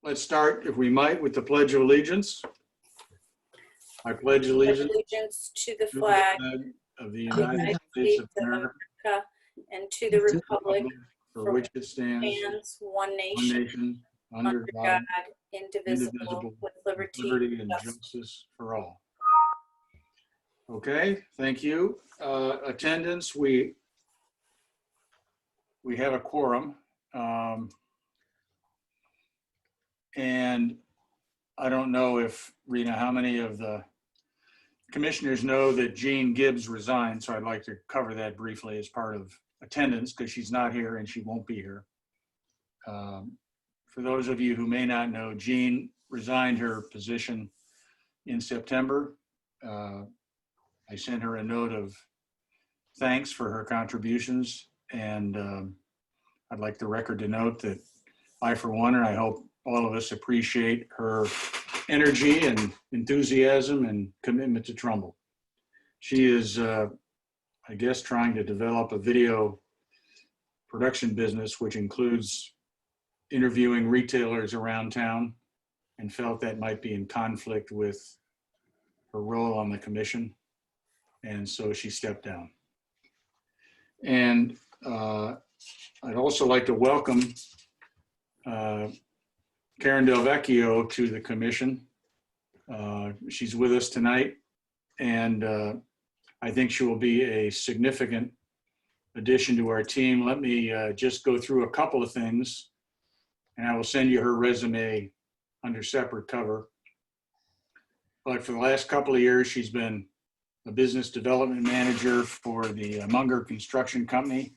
let's start, if we might, with the Pledge of Allegiance. I pledge allegiance Allegiance to the to the flag flag of the of the United United States States of of America, America and to the republic for which it stands, stands one one nation, nation, under under God, God, indivisible, indivisible, with with liberty liberty and and justice. justice for all. Okay, thank you. Attendance, we have a quorum. And I don't know if, Rena, how many of the commissioners know that Jean Gibbs resigned, so I'd like to cover that briefly as part of attendance because she's not here and she won't be here. For those of you who may not know, Jean resigned her position in September. I sent her a note of thanks for her contributions, and I'd like the record to note that I, for one, and I hope all of us appreciate her energy and enthusiasm and commitment to Trumbull. She is, I guess, trying to develop a video production business, which includes interviewing retailers around town, and felt that might be in conflict with her role on the commission. And so she stepped down. And I'd also like to welcome Karen Del Vecchio to the commission. She's with us tonight, and I think she will be a significant addition to our team. Let me just go through a couple of things, and I will send you her resume under separate cover. But for the last couple of years, she's been a business development manager for the Munger Construction Company.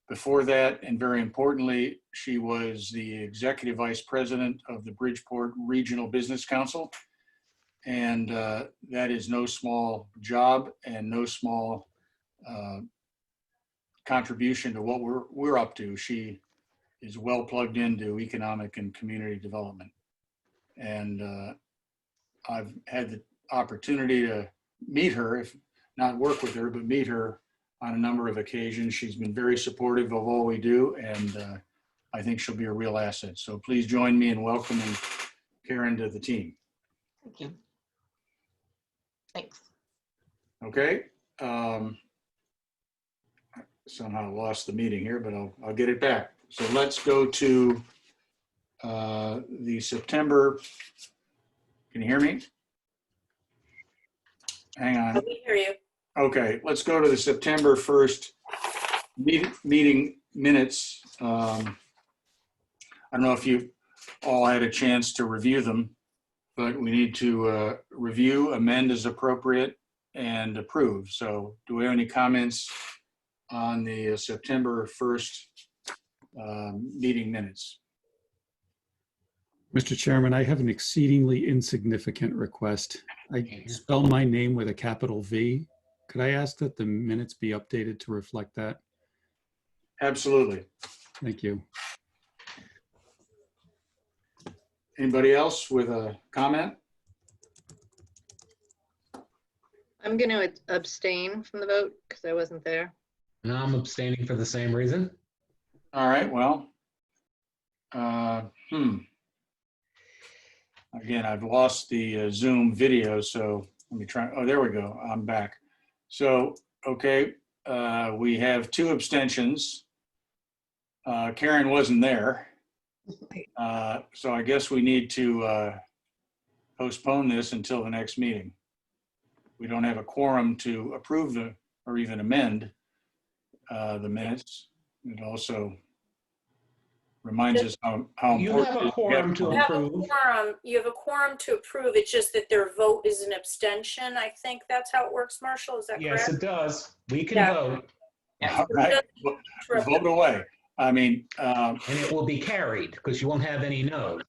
Before that, and very importantly, she was the executive vice president of the Bridgeport Regional Business Council. And that is no small job and no small contribution to what we're up to. She is well plugged into economic and community development. And I've had the opportunity to meet her, if not work with her, but meet her on a number of occasions. She's been very supportive of all we do, and I think she'll be a real asset. So please join me in welcoming Karen to the team. Thank you. Thanks. Okay. Somehow lost the meeting here, but I'll get it back. So let's go to the September. Can you hear me? Hang on. We hear you. Okay, let's go to the September 1st meeting minutes. I don't know if you all had a chance to review them, but we need to review, amend as appropriate, and approve. So do we have any comments on the September 1st meeting minutes? Mr. Chairman, I have an exceedingly insignificant request. I spell my name with a capital V. Could I ask that the minutes be updated to reflect that? Absolutely. Thank you. Anybody else with a comment? I'm going to abstain from the vote because I wasn't there. And I'm abstaining for the same reason. All right, well, again, I've lost the Zoom video, so let me try. Oh, there we go. I'm back. So, okay, we have 2 abstentions. Karen wasn't there. So I guess we need to postpone this until the next meeting. We don't have a quorum to approve or even amend the minutes. It also reminds us how You important. have a quorum to approve. You have a quorum to approve. It's just that their vote is an abstention. I think that's how it works, Marshall. Is that Yes, correct? it does. We can Yeah. vote All right, vote away. I mean, and it will be carried because you won't have any no's.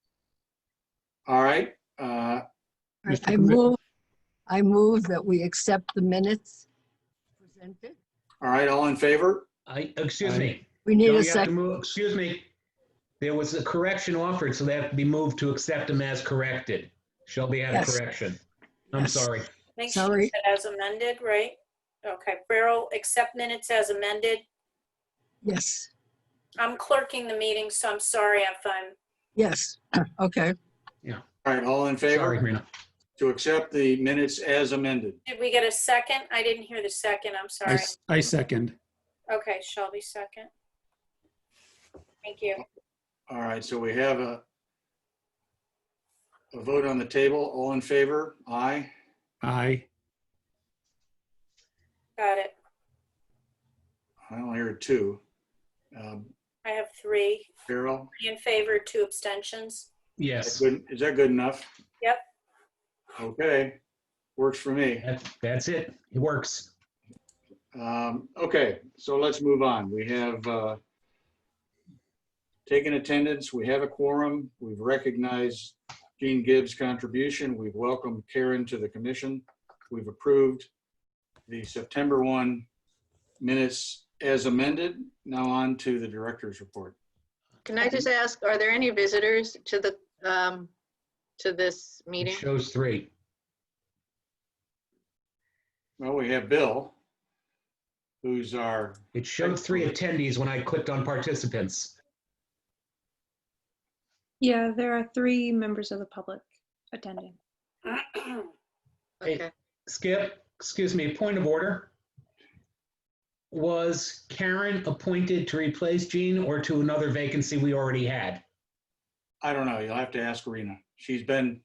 all right. I move that we accept the minutes presented. All right, all in favor? Excuse me. We need Joe, a you have to second. move. Excuse me. There was a correction offered, so they have to be moved to accept them as corrected. Shelby had a Yes. correction. I'm Yes. sorry. Make Sorry. sure that as amended, right? Okay, Farrell, accept minutes as amended. Yes. I'm clerking the meeting, so I'm sorry if I'm Yes, okay. All right, all in Sorry, favor Rena. to accept the minutes as amended? Did we get a second? I didn't hear the second. I'm sorry. I second. Okay, Shelby second. Thank you. All right, so we have a vote on the table. All in favor? Aye. Aye. Got it. I only heard two. I have three. Carol, Three in favor, two abstentions. Yes, is that good enough? Yep. Okay, works for me. that's it. It works. Okay, so let's move on. We have taken attendance. We have a quorum. We've recognized Gene Gibbs' contribution. We've welcomed Karen to the commission. We've approved the September 1 minutes as amended. Now on to the director's report. Can I just ask, are there any visitors to the, to this It meeting? shows 3. Well, we have Bill, who's our, It showed 3 attendees when I clicked on participants. Yeah, there are 3 members of the public attending. Okay. Skip, excuse me, point of order. Was Karen appointed to replace Gene or to another vacancy we already had? I don't know, you'll have to ask Rena. She's been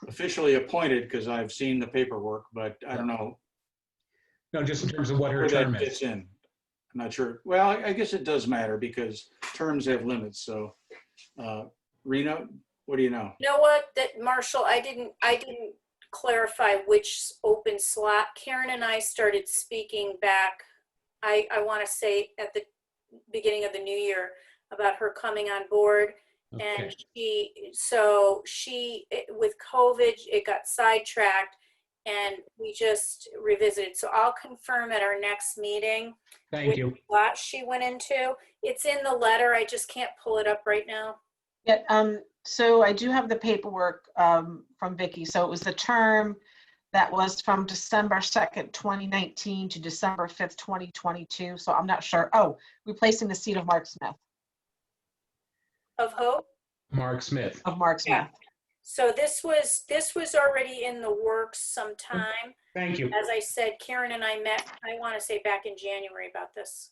officially appointed because I've seen the paperwork, but I don't know No, just in terms of what her where term that is. fits in. I'm not sure. Well, I guess it does matter because terms have limits, so. Rena, what do you know? You know what, that Marshall, I didn't clarify which open slot. Karen and I started speaking back, I want to say at the beginning of the new year about her coming on board. Okay. And she, with COVID, it got sidetracked and we just revisited. So I'll confirm at our next meeting Thank you. what she went into. It's in the letter. I just can't pull it up right now. Yeah, so I do have the paperwork from Vicky. So it was the term that was from December 2nd, 2019 to December 5th, 2022. So I'm not sure. Oh, replacing the seat of Mark Smith, Of who? Mark Smith. of Mark Yeah. Smith. So this was already in the works sometime. Thank you. As I said, Karen and I met, I want to say back in January about this.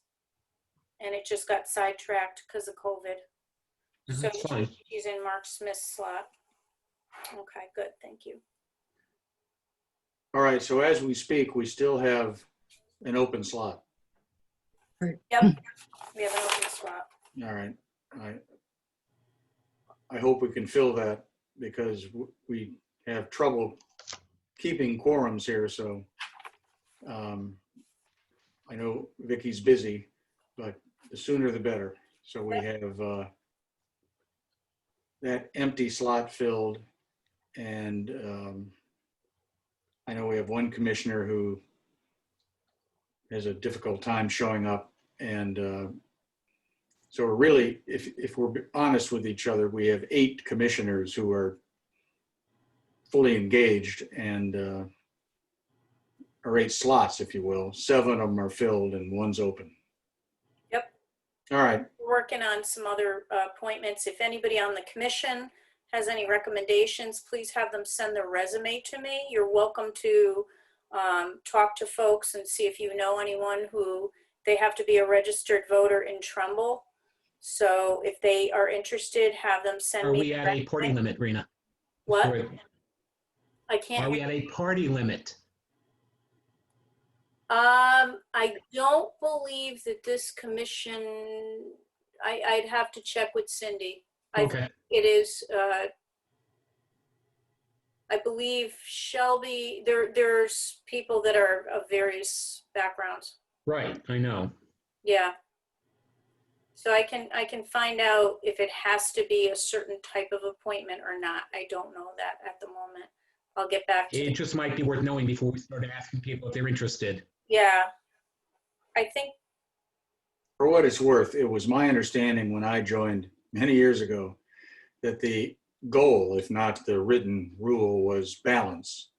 And it just got sidetracked because of COVID. So That's fine. she's in Mark Smith's slot. Okay, good, thank you. All right, so as we speak, we still have an open slot. Yep, we have an open slot. All right. I hope we can fill that because we have trouble keeping quorums here, so I know Vicky's busy, but the sooner the better. So we have that empty slot filled, and I know we have one commissioner who has a difficult time showing up, and so we're really, if we're honest with each other, we have 8 commissioners who are fully engaged, and or 8 slots, if you will. 7 of them are filled and 1's open. Yep. All right. We're working on some other appointments. If anybody on the commission has any recommendations, please have them send their resume to me. You're welcome to talk to folks and see if you know anyone who, they have to be a registered voter in Trumbull. So if they are interested, have them send Are me. we at a party limit, Rena? What? Sorry. I can't. Are we at a party limit? I don't believe that this commission, I'd have to check with Cindy. Okay, It is, I believe Shelby, there's people that are of various backgrounds. right, I know. Yeah. So I can find out if it has to be a certain type of appointment or not. I don't know that at the moment. I'll get back to It you. just might be worth knowing before we start asking people if they're interested. Yeah. I think, For what it's worth, it was my understanding when I joined many years ago that the goal, if not the written rule, was balance.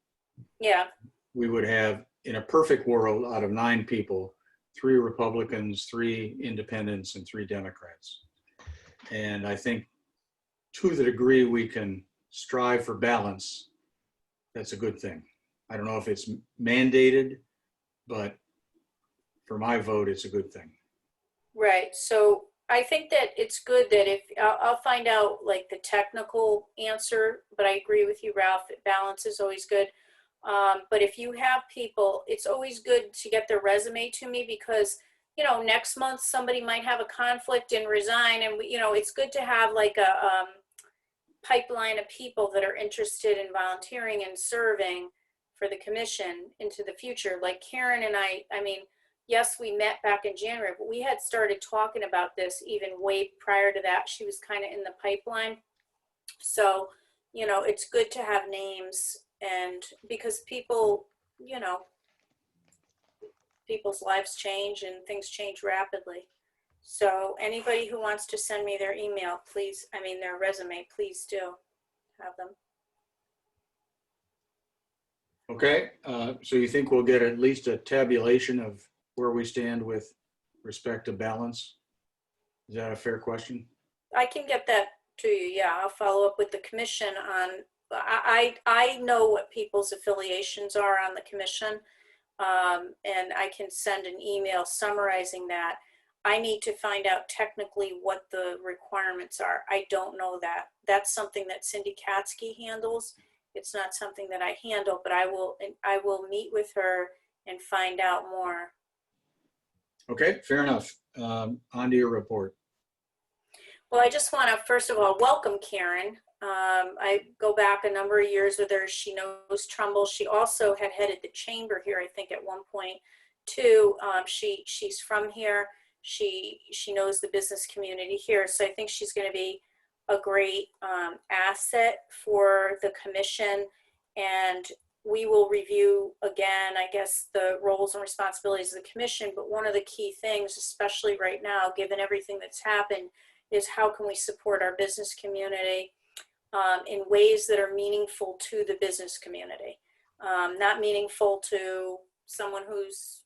yeah, We would have, in a perfect world, out of 9 people, 3 Republicans, 3 independents, and 3 Democrats. And I think to the degree we can strive for balance, that's a good thing. I don't know if it's mandated, but for my vote, it's a good thing. Right, so I think that it's good that if, I'll find out like the technical answer, but I agree with you, Ralph, that balance is always good. But if you have people, it's always good to get their resume to me because, you know, next month somebody might have a conflict and resign, and you know, it's good to have like a pipeline of people that are interested in volunteering and serving for the commission into the future. Like Karen and I mean, yes, we met back in January, but we had started talking about this even way prior to that. She was kind of in the pipeline. So, you know, it's good to have names, and because people, you know, people's lives change and things change rapidly. So anybody who wants to send me their email, please, I mean, their resume, please do have them. Okay, so you think we'll get at least a tabulation of where we stand with respect to balance? Is that a fair question? I can get that to you. Yeah, I'll follow up with the commission on, I know what people's affiliations are on the commission. And I can send an email summarizing that. I need to find out technically what the requirements are. I don't know that. That's something that Cindy Katsky handles. It's not something that I handle, but I will meet with her and find out more. Okay, fair enough. On to your report. Well, I just want to, first of all, welcome Karen. I go back a number of years with her. She knows Trumbull. She also had headed the chamber here, I think, at one point too. She's from here. She knows the business community here. So I think she's going to be a great asset for the commission. And we will review again, I guess, the roles and responsibilities of the commission. But one of the key things, especially right now, given everything that's happened, is how can we support our business community in ways that are meaningful to the business community, not meaningful to someone who's,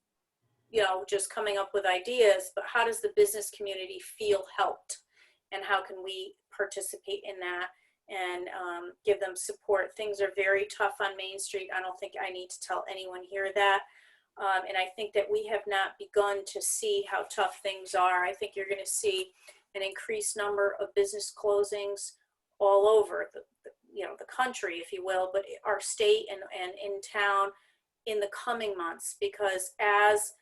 you know, just coming up with ideas, but how does the business community feel helped, and how can we participate in that and give them support. Things are very tough on Main Street. I don't think I need to tell anyone here that. And I think that we have not begun to see how tough things are. I think you're going to see an increased number of business closings all over the country, if you will, but our state and in town in the coming months, because as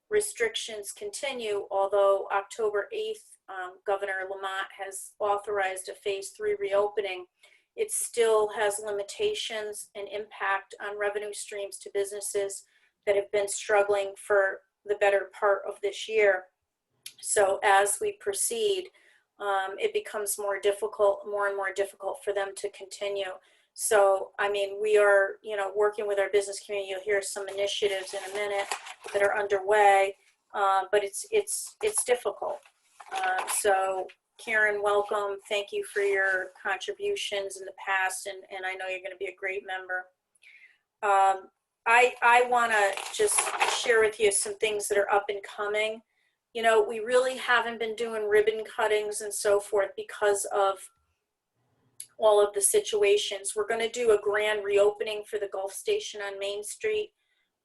restrictions continue, although October 8th, Governor Lamont has authorized a phase 3 reopening, it still has limitations and impact on revenue streams to businesses that have been struggling for the better part of this year. So as we proceed, it becomes more and more difficult for them to continue. So, I mean, we are, working with our business community. You'll hear some initiatives in a minute that are underway, but it's difficult. So, Karen, welcome. Thank you for your contributions in the past, and I know you're going to be a great member. I want to just share with you some things that are up and coming. We really haven't been doing ribbon cuttings and so forth because of all of the situations. We're going to do a grand reopening for the Gulf Station on Main Street.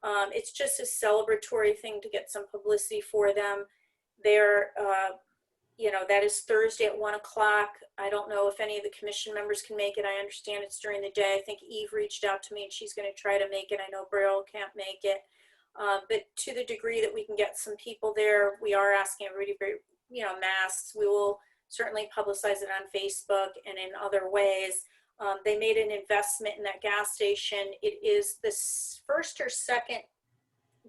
It's just a celebratory thing to get some publicity for them. They're, that is Thursday at 1 o'clock. I don't know if any of the commission members can make it. I understand it's during the day. I think Eve reached out to me and she's going to try to make it. I know Beryl can't make it. But to the degree that we can get some people there, we are asking everybody to wear, masks. We will certainly publicize it on Facebook and in other ways. They made an investment in that gas station. It is the first or second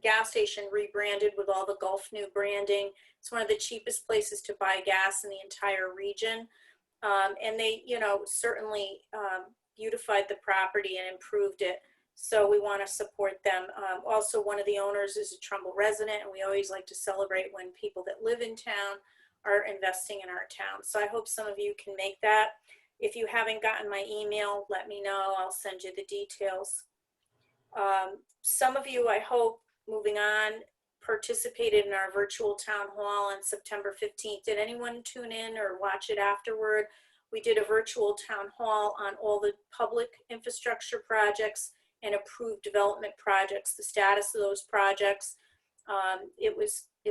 gas station rebranded with all the Gulf New branding. It's one of the cheapest places to buy gas in the entire region. And they, certainly beautified the property and improved it. So we want to support them. Also, one of the owners is a Trumbull resident, and we always like to celebrate when people that live in town are investing in our town. So I hope some of you can make that. If you haven't gotten my email, let me know. I'll send you the details. Some of you, I hope, moving on, participated in our virtual town hall on September 15th. Did anyone tune in or watch it afterward? We did a virtual town hall on all the public infrastructure projects and approved development projects, the status of those projects. It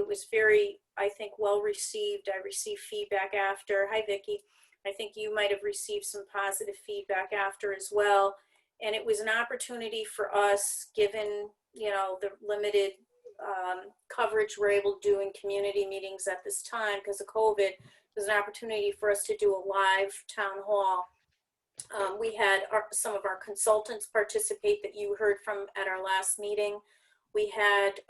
was very, I think, well received. I received feedback after. Hi, Vicki. I think you might have received some positive feedback after as well. And it was an opportunity for us, given, you know, the limited coverage we're able to do in community meetings at this time because of COVID. It was an opportunity for us to do a live town hall. We had some of our consultants participate that you heard from at our last meeting. We had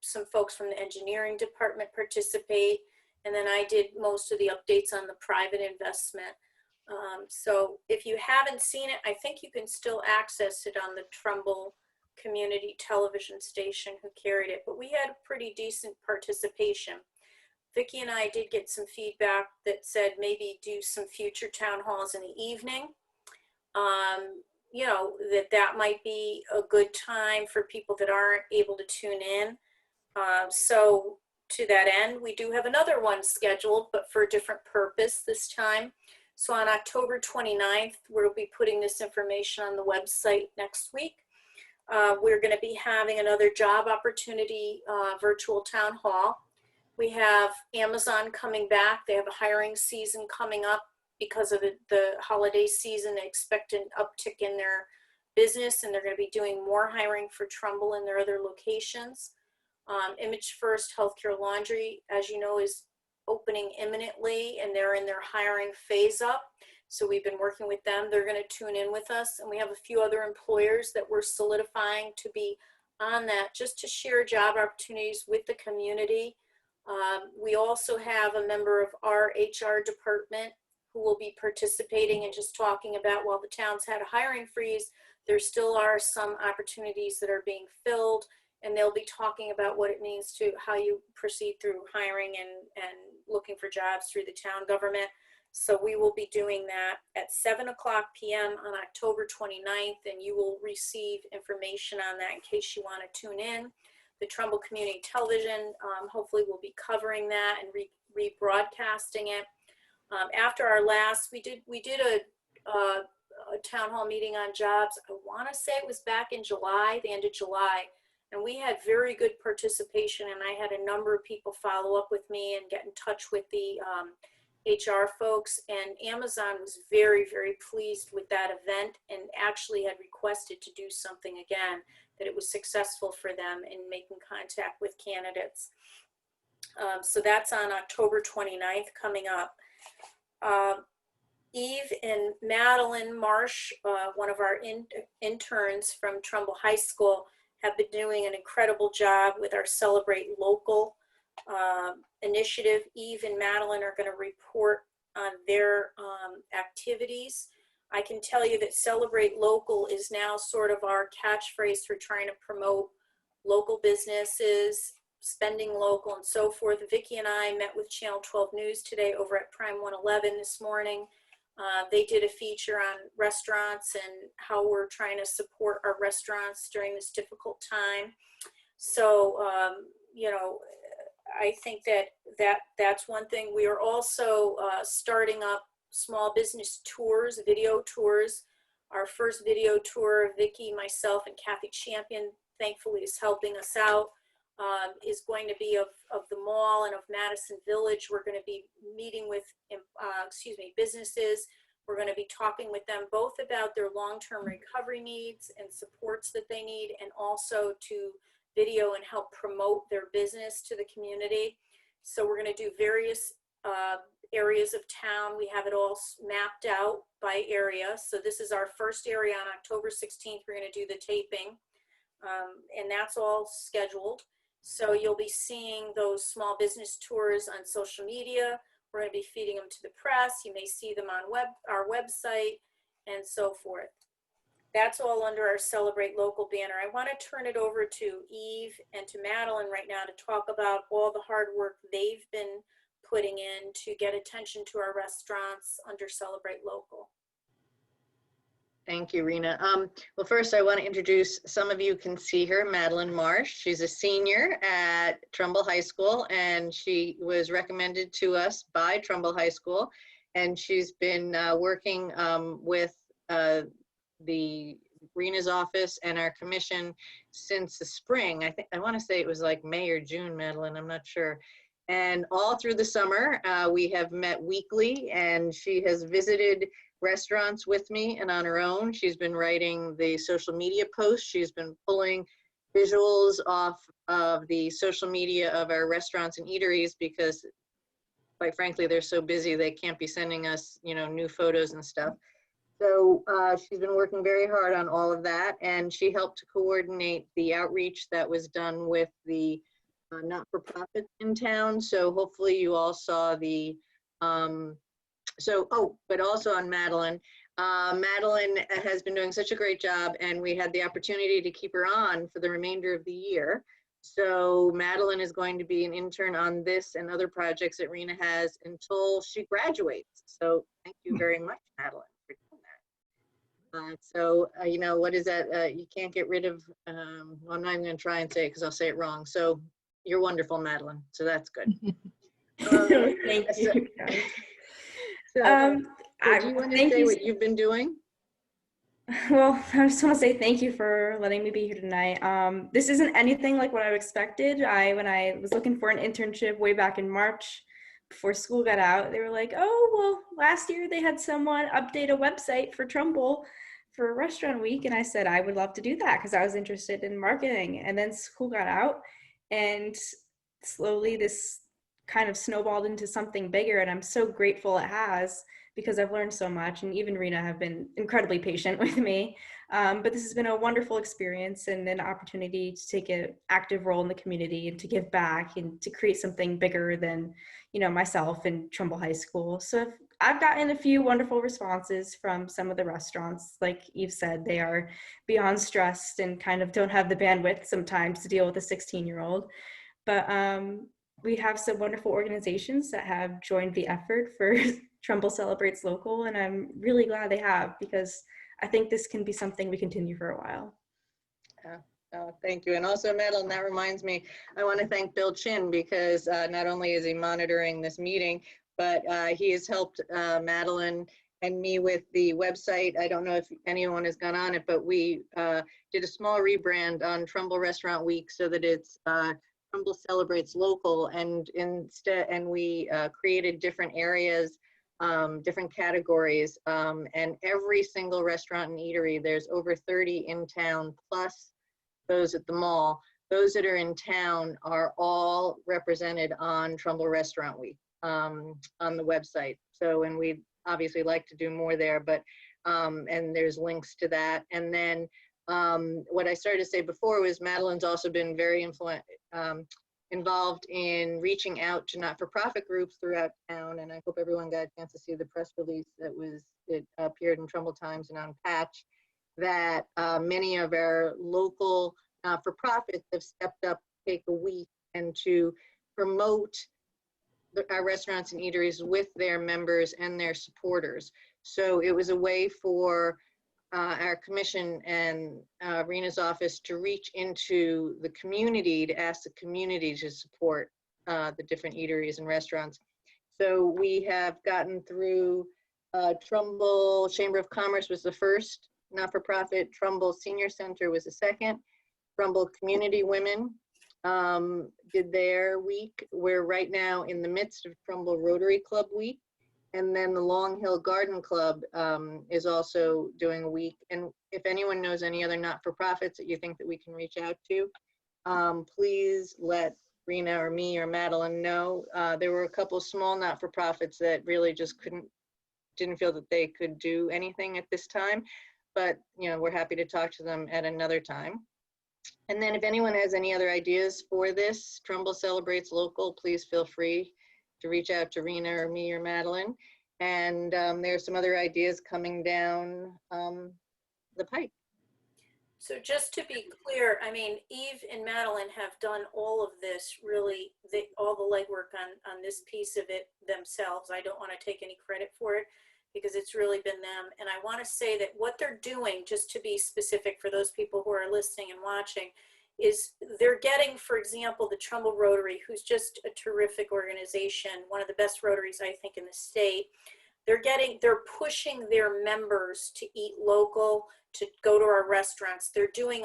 some folks from the engineering department participate, and then I did most of the updates on the private investment. So if you haven't seen it, I think you can still access it on the Trumbull Community Television station who carried it, but we had pretty decent participation. Vicki and I did get some feedback that said maybe do some future town halls in the evening. You know, that might be a good time for people that aren't able to tune in. So to that end, we do have another one scheduled, but for a different purpose this time. So on October 29th, we'll be putting this information on the website next week. We're going to be having another job opportunity virtual town hall. We have Amazon coming back. They have a hiring season coming up because of the holiday season. They expect an uptick in their business, and they're going to be doing more hiring for Trumbull and their other locations. Image First Healthcare Laundry, as you know, is opening imminently, and they're in their hiring phase up. So we've been working with them. They're going to tune in with us. And we have a few other employers that we're solidifying to be on that, just to share job opportunities with the community. We also have a member of our HR department who will be participating and just talking about, while the town's had a hiring freeze, there still are some opportunities that are being filled, and they'll be talking about what it means to how you proceed through hiring and looking for jobs through the town government. So we will be doing that at 7:00 p.m. on October 29th, and you will receive information on that in case you want to tune in. The Trumbull Community Television hopefully will be covering that and rebroadcasting it. After our last, we did a town hall meeting on jobs. I want to say it was back in July, the end of July, and we had very good participation, and I had a number of people follow up with me and get in touch with the HR folks, and Amazon was very, very pleased with that event and actually had requested to do something again, that it was successful for them in making contact with candidates. So that's on October 29th coming up. Eve and Madeline Marsh, one of our interns from Trumbull High School, have been doing an incredible job with our Celebrate Local initiative. Eve and Madeline are going to report on their activities. I can tell you that Celebrate Local is now sort of our catchphrase for trying to promote local businesses, spending local, and so forth. Vicki and I met with Channel 12 News today over at Prime 111 this morning. They did a feature on restaurants and how we're trying to support our restaurants during this difficult time. So, you know, I think that's one thing. We are also starting up small business tours, video tours. Our first video tour, Vicki, myself, and Kathy Champion, thankfully, is helping us out, is going to be of the mall and of Madison Village. We're going to be meeting with, businesses. We're going to be talking with them both about their long-term recovery needs and supports that they need, and also to video and help promote their business to the community. So we're going to do various areas of town. We have it all mapped out by area. So this is our first area on October 16th. We're going to do the taping, and that's all scheduled. So you'll be seeing those small business tours on social media. We're going to be feeding them to the press. You may see them on our website and so forth. That's all under our Celebrate Local banner. I want to turn it over to Eve and to Madeline right now to talk about all the hard work they've been putting in to get attention to our restaurants under Celebrate Local. Thank you, Rena. Well, first I want to introduce, some of you can see her, Madeline Marsh. She's a senior at Trumbull High School, and she was recommended to us by Trumbull High School. and she's been working with the Rena's office and our commission since the spring. I want to say it was like May or June, Madeline, I'm not sure. And all through the summer, we have met weekly, and she has visited restaurants with me and on her own. She's been writing the social media posts. She's been pulling visuals off of the social media of our restaurants and eateries because, quite frankly, they're so busy they can't be sending us, new photos and stuff. So she's been working very hard on all of that, and she helped to coordinate the outreach that was done with the not-for-profits in town. So hopefully you all saw the, but also on Madeline. Madeline has been doing such a great job, and we had the opportunity to keep her on for the remainder of the year. So Madeline is going to be an intern on this and other projects that Rena has until she graduates. So thank you very much, Madeline, for doing that. What is that? You can't get rid of, well, I'm not even going to try and say it because I'll say it wrong. So you're wonderful, Madeline. So that's good. Thank you. Do you want to say what you've been doing? Well, I just want to say thank you for letting me be here tonight. This isn't anything like what I expected. When I was looking for an internship way back in March, before school got out, they were like, oh, well, last year they had someone update a website for Trumbull for Restaurant Week. And I said, I would love to do that because I was interested in marketing. And then school got out, and slowly this kind of snowballed into something bigger. And I'm so grateful it has, because I've learned so much, and even Rena have been incredibly patient with me. But this has been a wonderful experience and an opportunity to take an active role in the community and to give back and to create something bigger than, myself and Trumbull High School. So I've gotten a few wonderful responses from some of the restaurants. Like Eve said, they are beyond stressed and kind of don't have the bandwidth sometimes to deal with a 16-year-old. But we have some wonderful organizations that have joined the effort for Trumbull Celebrates Local, and I'm really glad they have, because I think this can be something we continue for a while. Thank you. And also, Madeline, that reminds me, I want to thank Bill Chin, because not only is he monitoring this meeting, but he has helped Madeline and me with the website. I don't know if anyone has gone on it, but we did a small rebrand on Trumbull Restaurant Week so that it's Trumbull Celebrates Local, and we created different areas, different categories, and every single restaurant and eatery, there's over 30 in town, plus those at the mall. Those that are in town are all represented on Trumbull Restaurant Week on the website. So, and we'd obviously like to do more there, but, and there's links to that. And then what I started to say before was Madeline's also been very involved in reaching out to not-for-profit groups throughout town, and I hope everyone got a chance to see the press release that appeared in Trumbull Times and on Patch, that many of our local not-for-profits have stepped up to take a week and to promote our restaurants and eateries with their members and their supporters. So it was a way for our commission and Rena's office to reach into the community, to ask the community to support the different eateries and restaurants. So we have gotten through Trumbull Chamber of Commerce was the first not-for-profit, Trumbull Senior Center was the second, Trumbull Community Women did their week. We're right now in the midst of Trumbull Rotary Club Week. And then the Long Hill Garden Club is also doing a week. And if anyone knows any other not-for-profits that you think that we can reach out to, please let Rena or me or Madeline know. There were a couple small not-for-profits that really just didn't feel that they could do anything at this time. But we're happy to talk to them at another time. And then if anyone has any other ideas for this, Trumbull Celebrates Local, please feel free to reach out to Rena or me or Madeline. And there are some other ideas coming down the pipe. So just to be clear, I mean, Eve and Madeline have done all of this, really, all the legwork on this piece of it themselves. I don't want to take any credit for it, because it's really been them. And I want to say that what they're doing, just to be specific for those people who are listening and watching, is they're getting, for example, the Trumbull Rotary, who's just a terrific organization, one of the best Rotaries, I think, in the state. they're pushing their members to eat local, to go to our restaurants. They're doing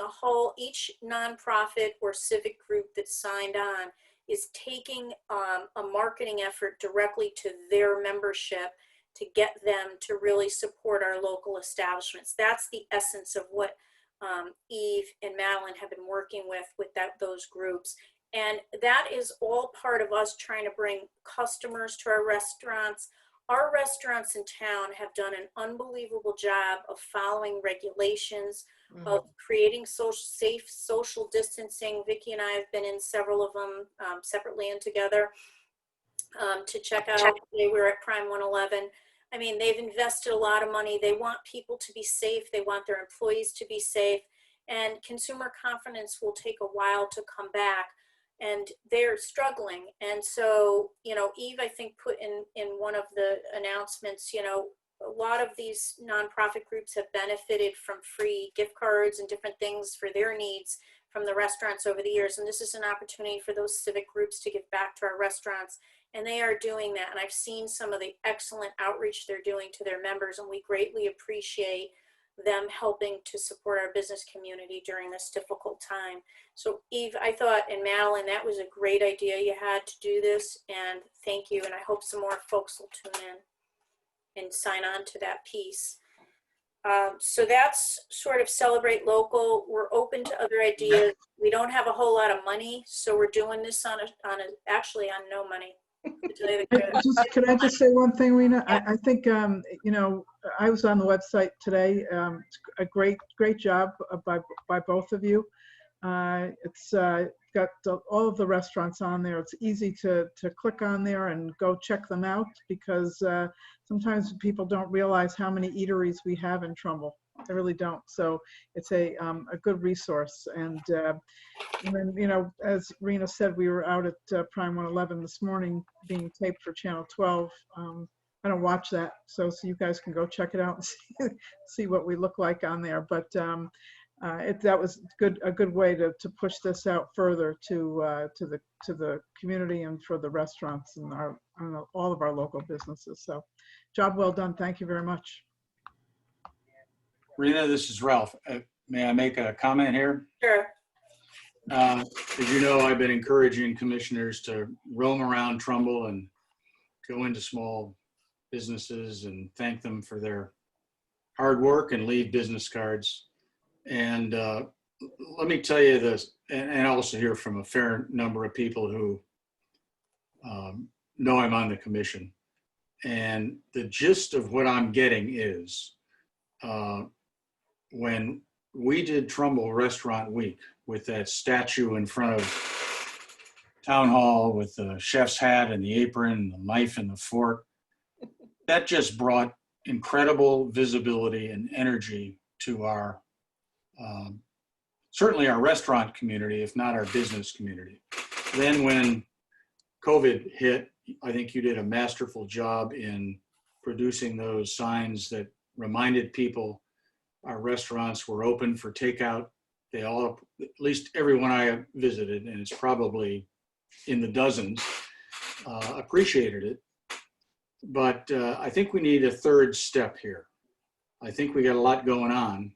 each nonprofit or civic group that's signed on is taking a marketing effort directly to their membership to get them to really support our local establishments. That's the essence of what Eve and Madeline have been working with those groups. And that is all part of us trying to bring customers to our restaurants. Our restaurants in town have done an unbelievable job of following regulations, of creating safe social distancing. Vicki and I have been in several of them separately and together to check out. Today we were at Prime 111. I mean, they've invested a lot of money. They want people to be safe. They want their employees to be safe. And consumer confidence will take a while to come back. And they're struggling. And so, you know, Eve, I think, put in one of the announcements, you know, a lot of these nonprofit groups have benefited from free gift cards and different things for their needs from the restaurants over the years. And this is an opportunity for those civic groups to give back to our restaurants. And they are doing that. And I've seen some of the excellent outreach they're doing to their members. And we greatly appreciate them helping to support our business community during this difficult time. So Eve, I thought, and Madeline, that was a great idea you had to do this, and thank you. And I hope some more folks will tune in and sign on to that piece. So that's sort of Celebrate Local. We're open to other ideas. We don't have a whole lot of money, so we're doing this actually on no money. To tell you the truth. Could I just say one thing, Rena? I think, you know, I was on the website today. It's a great job by both of you. It's got all of the restaurants on there. It's easy to click on there and go check them out, because sometimes people don't realize how many eateries we have in Trumbull. They really don't. So it's a good resource. And then, you know, as Rena said, we were out at Prime 111 this morning being taped for Channel 12. I don't watch that, so you guys can go check it out and see what we look like on there. But that was a good way to push this out further to the community and for the restaurants and all of our local businesses. So, job well done. Thank you very much. Rena, this is Ralph. May I make a comment here? Sure. As you know, I've been encouraging commissioners to roam around Trumbull and go into small businesses and thank them for their hard work and leave business cards. And let me tell you this, and also hear from a fair number of people who know I'm on the commission. And the gist of what I'm getting is when we did Trumbull Restaurant Week with that statue in front of Town Hall with the chef's hat and the apron and the knife and the fork, that just brought incredible visibility and energy to our certainly our restaurant community, if not our business community. Then when COVID hit, I think you did a masterful job in producing those signs that reminded people our restaurants were open for takeout. They all, at least everyone I visited, and it's probably in the dozens, appreciated it. But I think we need a third step here. I think we got a lot going on.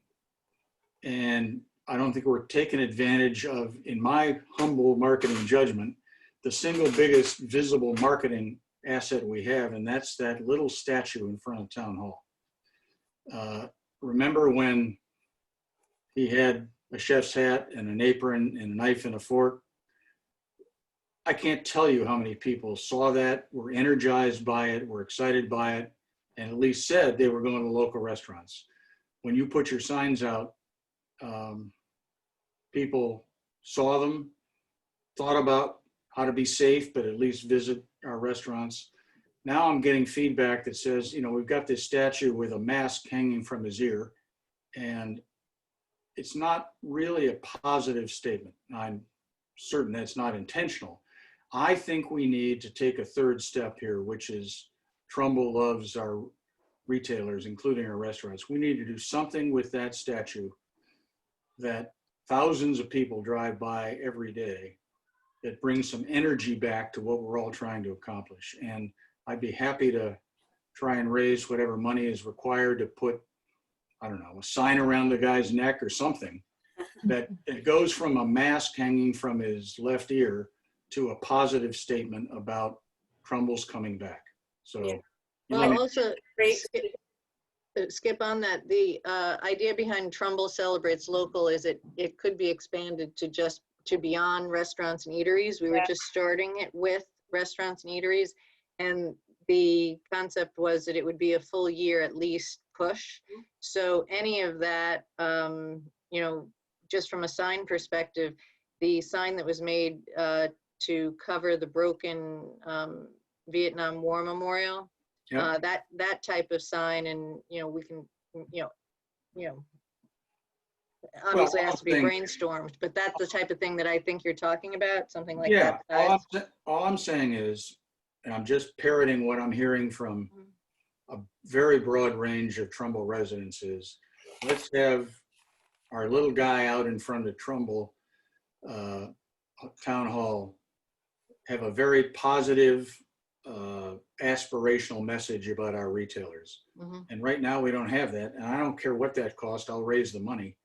And I don't think we're taking advantage of, in my humble marketing judgment, the single biggest visible marketing asset we have, and that's that little statue in front of Town Hall. Remember when he had a chef's hat and an apron and a knife and a fork? I can't tell you how many people saw that, were energized by it, were excited by it, and at least said they were going to local restaurants. When you put your signs out, people saw them, thought about how to be safe, but at least visit our restaurants. Now I'm getting feedback that says, you know, we've got this statue with a mask hanging from his ear, and it's not really a positive statement. I'm certain that's not intentional. I think we need to take a third step here, which is Trumbull loves our retailers, including our restaurants. We need to do something with that statue that thousands of people drive by every day that brings some energy back to what we're all trying to accomplish. And I'd be happy to try and raise whatever money is required to put, I don't know, a sign around the guy's neck or something, that it goes from a mask hanging from his left ear to a positive statement about Trumbull's coming back. So, Yeah. you Well, wanna- also, Great. Skip on that, the idea behind Trumbull Celebrates Local is it could be expanded to just to beyond restaurants and eateries. We were Yeah. just starting it with restaurants and eateries. And the concept was that it would be a full year at least push. So any of that, you know, just from a sign perspective, the sign that was made to cover the broken Vietnam War Memorial, Yeah. that type of sign, and you know, we can, obviously it has to be Well, brainstormed, but that's the type of thing that I think you're talking about, something like Yeah, that size. all I'm saying is, and I'm just parroting what I'm hearing from a very broad range of Trumbull residents, is let's have our little guy out in front of Trumbull Town Hall have a very positive, aspirational message about our retailers. Mhm. And right now we don't have that. And I don't care what that costs, I'll raise the money.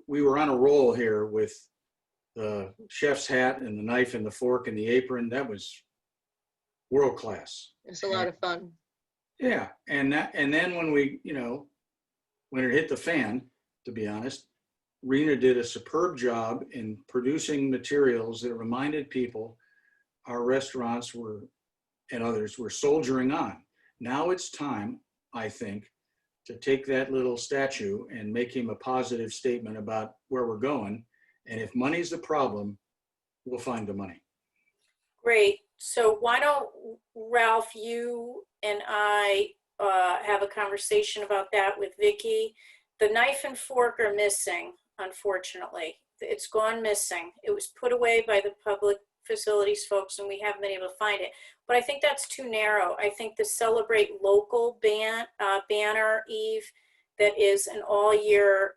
We were on a roll here with the chef's hat and the knife and the fork and the apron. That was world class. It's a lot of fun. Yeah. And then when we, when it hit the fan, to be honest, Rena did a superb job in producing materials that reminded people our restaurants and others were soldiering on. Now it's time, I think, to take that little statue and make him a positive statement about where we're going. And if money's the problem, we'll find the money. Great. So why don't, Ralph, you and I have a conversation about that with Vicky. The knife and fork are missing, unfortunately. It's gone missing. It was put away by the public facilities folks and we haven't been able to find it. But I think that's too narrow. I think the Celebrate Local banner, Eve, that is an all year,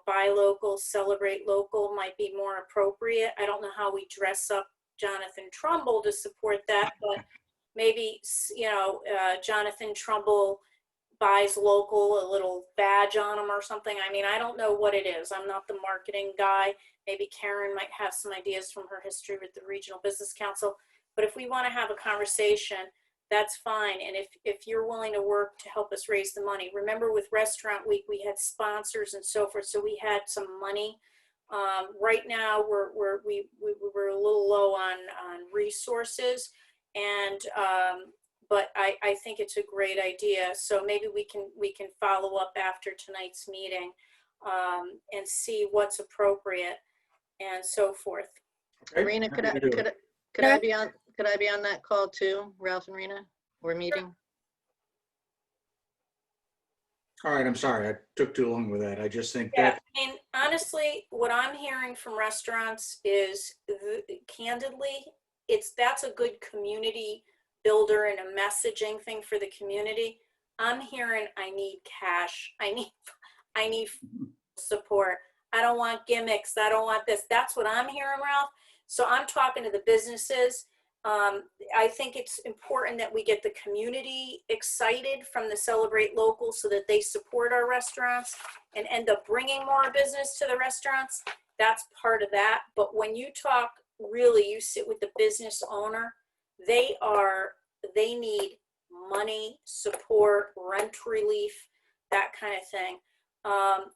buy local, celebrate local might be more appropriate. I don't know how we dress up Jonathan Trumbull to support that, but maybe, Jonathan Trumbull buys local, a little badge on them or something. I mean, I don't know what it is. I'm not the marketing guy. Maybe Karen might have some ideas from her history with the Regional Business Council. But if we want to have a conversation, that's fine. And if you're willing to work to help us raise the money, remember with Restaurant Week, we had sponsors and so forth. So we had some money. Right now we were a little low on resources, and but I think it's a great idea. So maybe we can follow up after tonight's meeting and see what's appropriate and so forth. Okay? Rena, could I be on that call too, Ralph and Rena? We're meeting. All right, I'm sorry, I took too long with that. I just think Yeah, that, I mean, honestly, what I'm hearing from restaurants is, candidly, that's a good community builder and a messaging thing for the community. I'm hearing I need cash. I need support. I don't want gimmicks. I don't want this. That's what I'm hearing, Ralph. So I'm talking to the businesses. I think it's important that we get the community excited from the Celebrate Local so that they support our restaurants and end up bringing more business to the restaurants. That's part of that. But when you talk, really, you sit with the business owner, they need money, support, rent relief, that kind of thing.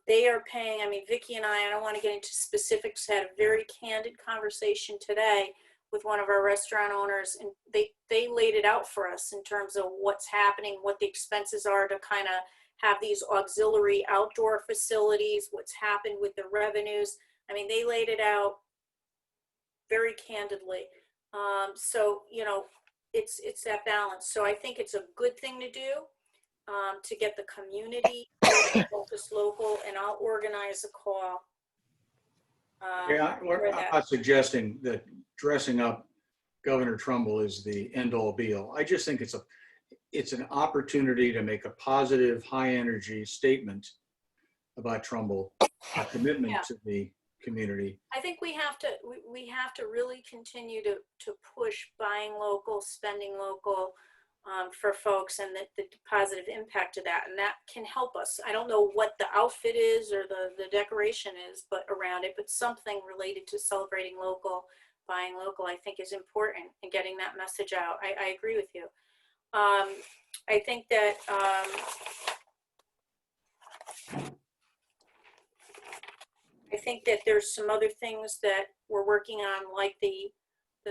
They are paying, Vicky and I don't want to get into specifics, had a very candid conversation today with one of our restaurant owners, and they laid it out for us in terms of what's happening, what the expenses are to kind of have these auxiliary outdoor facilities, what's happened with the revenues. They laid it out very candidly. So, it's that balance. So I think it's a good thing to do to get the community focused local, and I'll organize a call. yeah, for I'm that. not suggesting that dressing up Governor Trumbull is the end all be all. I just think it's an opportunity to make a positive, high energy statement about Trumbull, a commitment Yeah. to the community. I think we have to really continue to push buying local, spending local. for folks and the positive impact of that. And that can help us. I don't know what the outfit is or the decoration is, but around it, but something related to celebrating local, buying local, I think is important in getting that message out. I agree with you. I think that there's some other things that we're working on, like the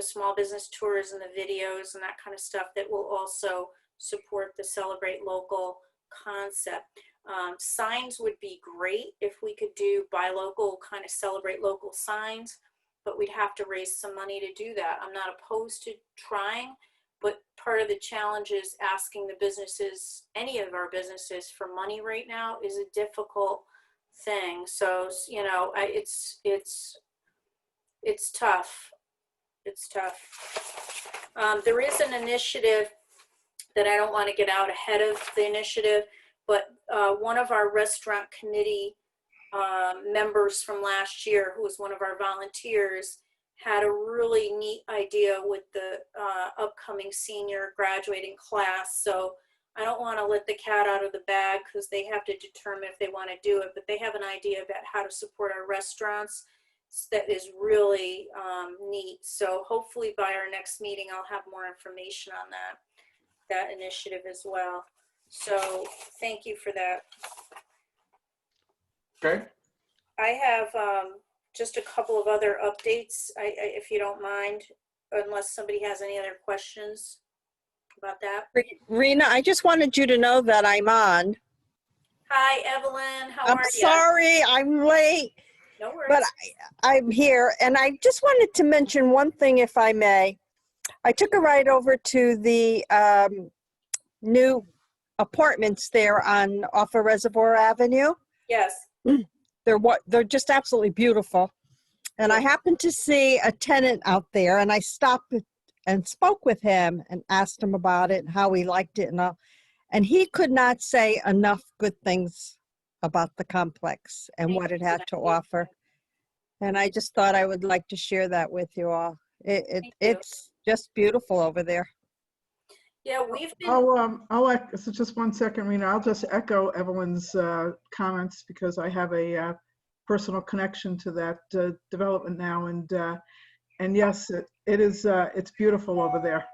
small business tours and the videos and that kind of stuff that will also support the Celebrate Local concept. Signs would be great if we could do buy local, kind of Celebrate Local signs, but we'd have to raise some money to do that. I'm not opposed to trying, but part of the challenge is asking the businesses, any of our businesses, for money right now is a difficult thing. So, you know, it's tough. It's tough. There is an initiative that I don't want to get out ahead of the initiative, but one of our restaurant committee members from last year, who was one of our volunteers, had a really neat idea with the upcoming senior graduating class. So I don't want to let the cat out of the bag because they have to determine if they want to do it, but they have an idea about how to support our restaurants that is really neat. So hopefully by our next meeting, I'll have more information on that initiative as well. So thank you for that. Okay. I have just a couple of other updates, if you don't mind, unless somebody has any other questions about that. Rena, I just wanted you to know that I'm on. Hi, Evelyn. How I'm are you? sorry I'm late, No worries. but I'm here. And I just wanted to mention one thing, if I may. I took a ride over to the new apartments there off of Reservoir Avenue. Yes. They're just absolutely beautiful. And I happened to see a tenant out there, and I stopped and spoke with him and asked him about it and how he liked it and all. And he could not say enough good things about the complex and what it had to offer. And I just thought I would like to share that with you all. It's just beautiful over there. Yeah, we've been. So just 1 second, Rena. I'll just echo Evelyn's comments because I have a personal connection to that development now, and yes, it is. It's beautiful over there.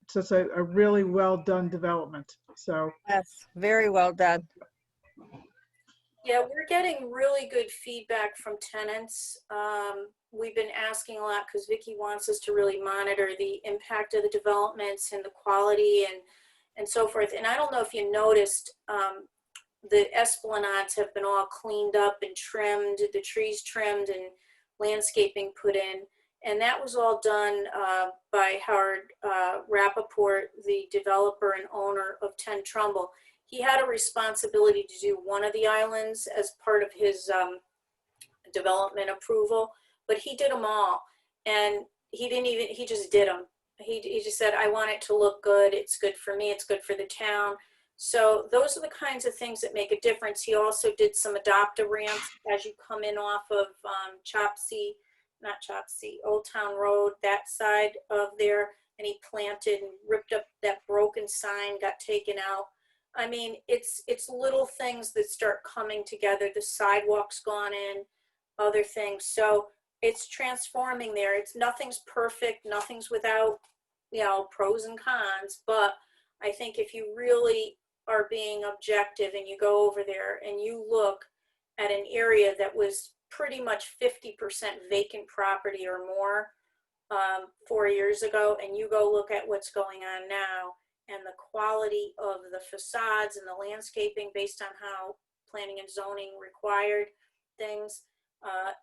It's just a really well done development. So yes, very well done. Yeah, we're getting really good feedback from tenants. We've been asking a lot because Vicki wants us to really monitor the impact of the developments and the quality and so forth. And I don't know if you noticed, the esplanades have been all cleaned up and trimmed, the trees trimmed and landscaping put in. And that was all done by Howard Rappaport, the developer and owner of 10 Trumbull. He had a responsibility to do one of the islands as part of his development approval, but he did them all. And he just did them. He just said, I want it to look good. It's good for me. It's good for the town. So those are the kinds of things that make a difference. He also did some adopt-a-ramps as you come in off of Old Town Road, that side of there. And he planted and ripped up that broken sign, got taken out. I mean, it's little things that start coming together. The sidewalk's gone in, other things. So it's transforming there. Nothing's perfect. Nothing's without, pros and cons. But I think if you really are being objective and you go over there and you look at an area that was pretty much 50% vacant property or more 4 years ago, and you go look at what's going on now, and the quality of the facades and the landscaping based on how planning and zoning required things,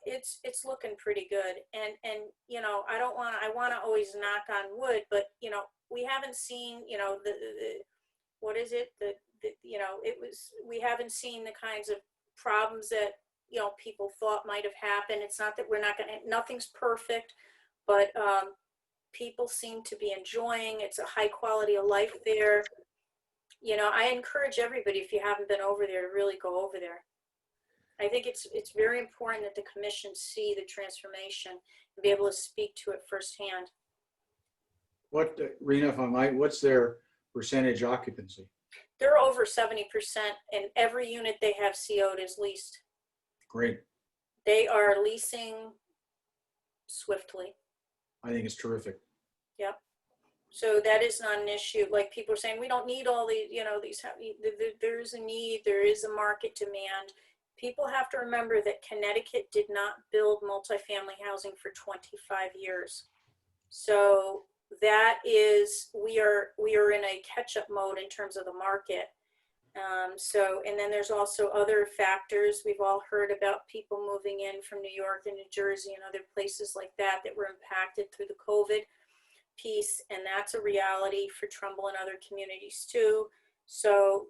it's looking pretty good. And I want to always knock on wood, but we haven't seen we haven't seen the kinds of problems that people thought might have happened. It's not that nothing's perfect, but people seem to be enjoying. It's a high quality of life there. I encourage everybody, if you haven't been over there, to really go over there. I think it's very important that the commission see the transformation and be able to speak to it firsthand. Rena, if I might, what's their percentage occupancy? They're over 70%, and every unit they have CO'd is leased. Great. They are leasing swiftly. I think it's terrific. Yep. So that is not an issue. Like people are saying, we don't need all these, there is a need, there is a market demand. People have to remember that Connecticut did not build multifamily housing for 25 years. So that is, we are in a catch-up mode in terms of the market. And then there's also other factors. We've all heard about people moving in from New York and New Jersey and other places like that that were impacted through the COVID piece. And that's a reality for Trumbull and other communities too. So,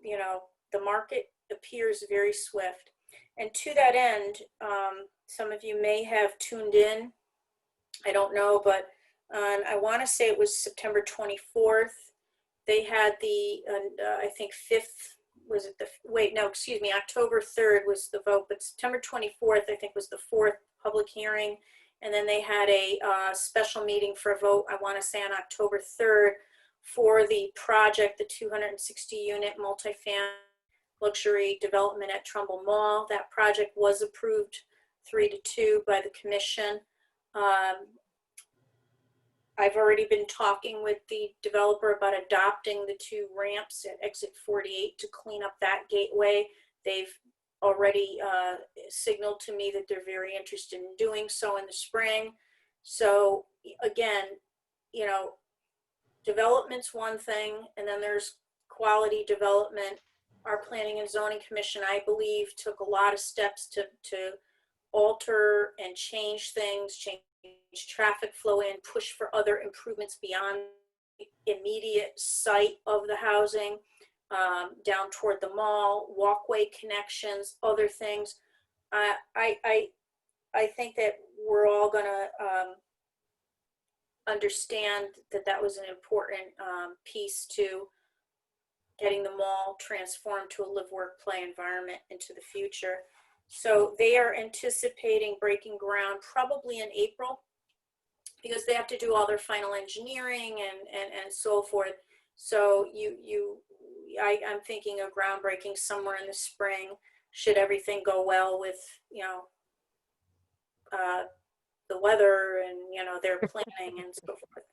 the market appears very swift. And to that end, some of you may have tuned in. I don't know, but I want to say it was September 24th. They had the, I think 5th, was it October 3rd was the vote, but September 24th, I think, was the 4th public hearing. And then they had a special meeting for a vote, I want to say on October 3rd, for the project, the 260 unit multifamily luxury development at Trumbull Mall. That project was approved 3-2 by the commission. I've already been talking with the developer about adopting the 2 ramps at exit 48 to clean up that gateway. They've already signaled to me that they're very interested in doing so in the spring. So again, development's one thing, and then there's quality development. Our Planning and Zoning Commission, I believe, took a lot of steps to alter and change things, change traffic flow in, push for other improvements beyond the immediate site of the housing, down toward the mall, walkway connections, other things. I think that we're all gonna understand that that was an important piece to getting the mall transformed to a live, work, play environment into the future. So they are anticipating breaking ground probably in April, because they have to do all their final engineering and so forth. So I'm thinking of groundbreaking somewhere in the spring, should everything go well with, the weather and, their planning and so forth.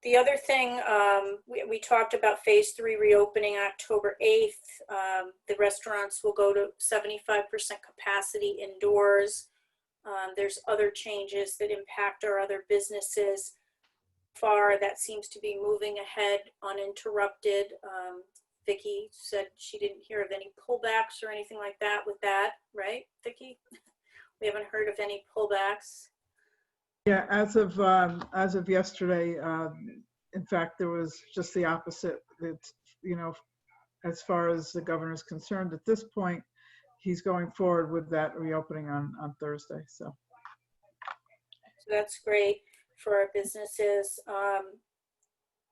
The other thing, we talked about phase 3 reopening October 8th. The restaurants will go to 75% capacity indoors. There's other changes that impact our other businesses. Far, that seems to be moving ahead uninterrupted. Vicki said she didn't hear of any pullbacks or anything like that with that, right, Vicki? We haven't heard of any pullbacks. Yeah, as of yesterday, in fact, there was just the opposite. It's, as far as the governor's concerned at this point, he's going forward with that reopening on Thursday. So that's great for our businesses.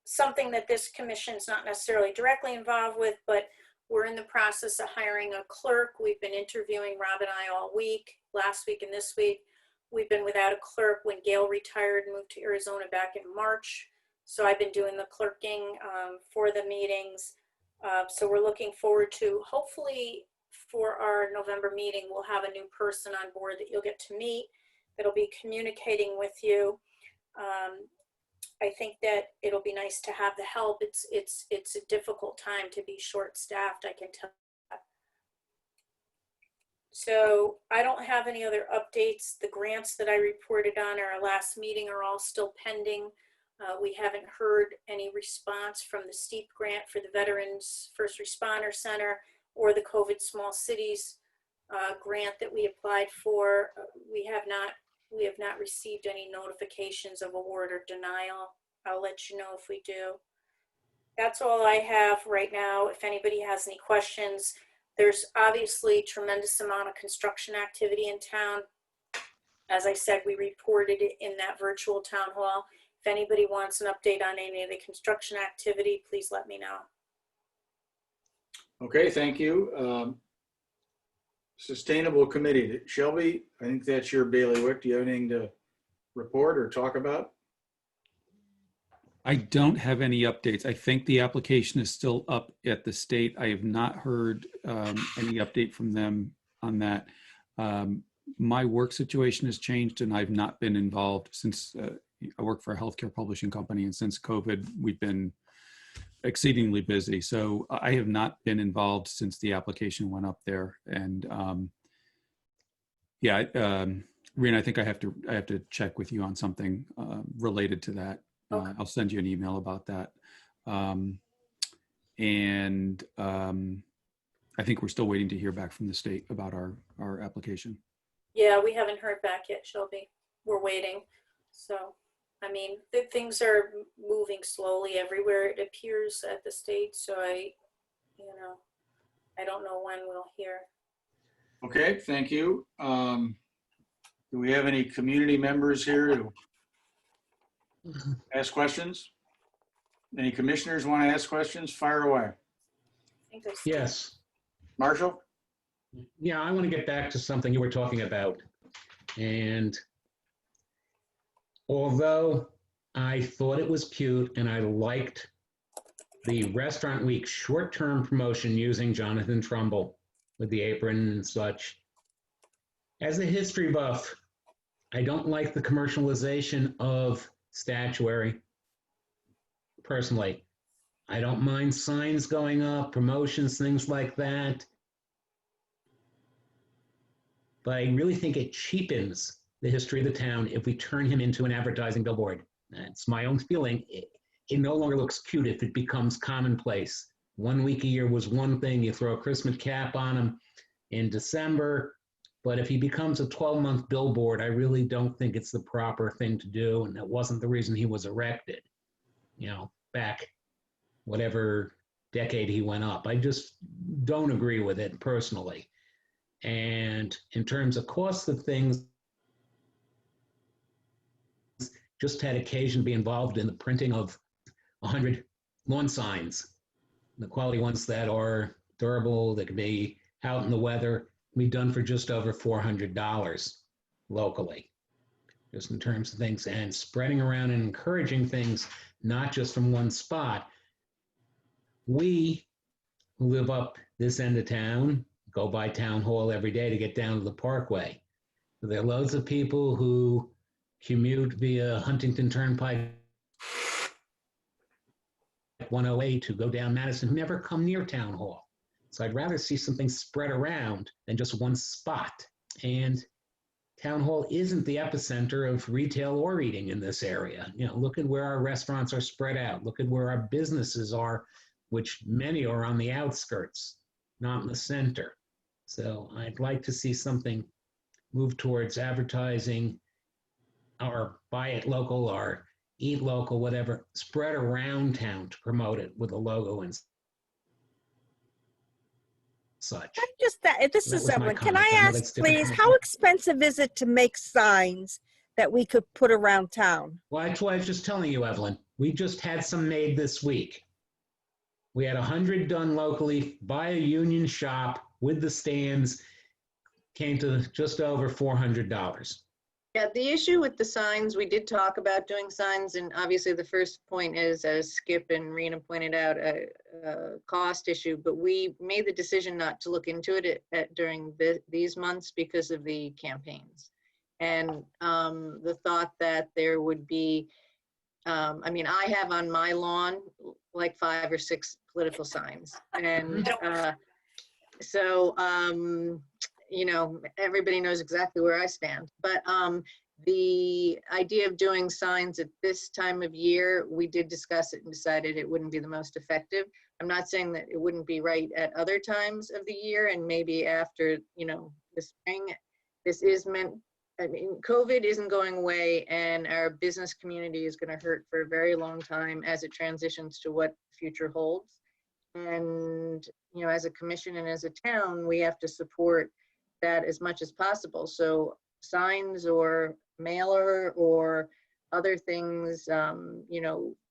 Something that this commission is not necessarily directly involved with, but we're in the process of hiring a clerk. We've been interviewing Rob and I all week, last week and this week. We've been without a clerk when Gail retired and moved to Arizona back in March. So I've been doing the clerking for the meetings. So we're looking forward to, hopefully for our November meeting, we'll have a new person on board that you'll get to meet, that'll be communicating with you. I think that it'll be nice to have the help. It's a difficult time to be short-staffed, I can tell. So I don't have any other updates. The grants that I reported on at our last meeting are all still pending. We haven't heard any response from the STEEP grant for the Veterans First Responder Center or the COVID Small Cities grant that we applied for. We have not received any notifications of award or denial. I'll let you know if we do. That's all I have right now. If anybody has any questions, there's obviously tremendous amount of construction activity in town. As I said, we reported it in that virtual town hall. If anybody wants an update on any of the construction activity, please let me know. Okay, thank you. Sustainable Committee. Shelby, I think that's your bailiwick. Do you have anything to report or talk about? I don't have any updates. I think the application is still up at the state. I have not heard any update from them on that. My work situation has changed and I've not been involved since I work for a healthcare publishing company, and since COVID, we've been exceedingly busy. So I have not been involved since the application went up there. And yeah, Rena, I think I have to check with you on something related to that. Okay. I'll send you an email about that. I think we're still waiting to hear back from the state about our application. Yeah, we haven't heard back yet, Shelby. We're waiting. So, I mean, things are moving slowly everywhere, it appears, at the state. So I don't know when we'll hear. Okay, thank you. Do we have any community members here to ask questions? Any commissioners want to ask questions? Fire away. I think there's Yes. Marshall? Yeah, I want to get back to something you were talking about. And although I thought it was cute and I liked the Restaurant Week short-term promotion using Jonathan Trumbull with the apron and such, as a history buff, I don't like the commercialization of statuary. Personally, I don't mind signs going up, promotions, things like that. But I really think it cheapens the history of the town if we turn him into an advertising billboard. That's my own feeling. It no longer looks cute if it becomes commonplace. 1 week a year was one thing. You throw a Christmas cap on him in December. But if he becomes a 12-month billboard, I really don't think it's the proper thing to do. And that wasn't the reason he was erected, back whatever decade he went up. I just don't agree with it personally. And in terms of cost of things, just had occasion to be involved in the printing of 100 lawn signs, the quality ones that are durable, that can be out in the weather, can be done for just over $400 locally, just in terms of things, and spreading around and encouraging things, not just from one spot. We who live up this end of town go by Town Hall every day to get down to the Parkway. There are loads of people who commute via Huntington Turnpike 108 to go down Madison who never come near Town Hall. So I'd rather see something spread around than just one spot. And Town Hall isn't the epicenter of retail or eating in this area. Look at where our restaurants are spread out. Look at where our businesses are, which many are on the outskirts, not in the center. So I'd like to see something move towards advertising or buy it local or eat local, whatever, spread around town to promote it with a logo and such. This That is was my Evelyn. Can comment. I I know ask, that's different please, from- how expensive is it to make signs that we could put around town? Well, that's why I was just telling you, Evelyn. We just had some made this week. We had 100 done locally by a union shop with the stands, came to just over $400. Yeah, the issue with the signs, we did talk about doing signs, and obviously the first point is, as Skip and Rena pointed out, a cost issue, but we made the decision not to look into it during these months because of the campaigns. And the thought that there would be, I have on my lawn like 5 or 6 political signs. And so, everybody knows exactly where I stand. But the idea of doing signs at this time of year, we did discuss it and decided it wouldn't be the most effective. I'm not saying that it wouldn't be right at other times of the year and maybe after, the spring. This is meant, COVID isn't going away, and our business community is going to hurt for a very long time as it transitions to what the future holds. And, as a commission and as a town, we have to support that as much as possible. So signs or mailer or other things,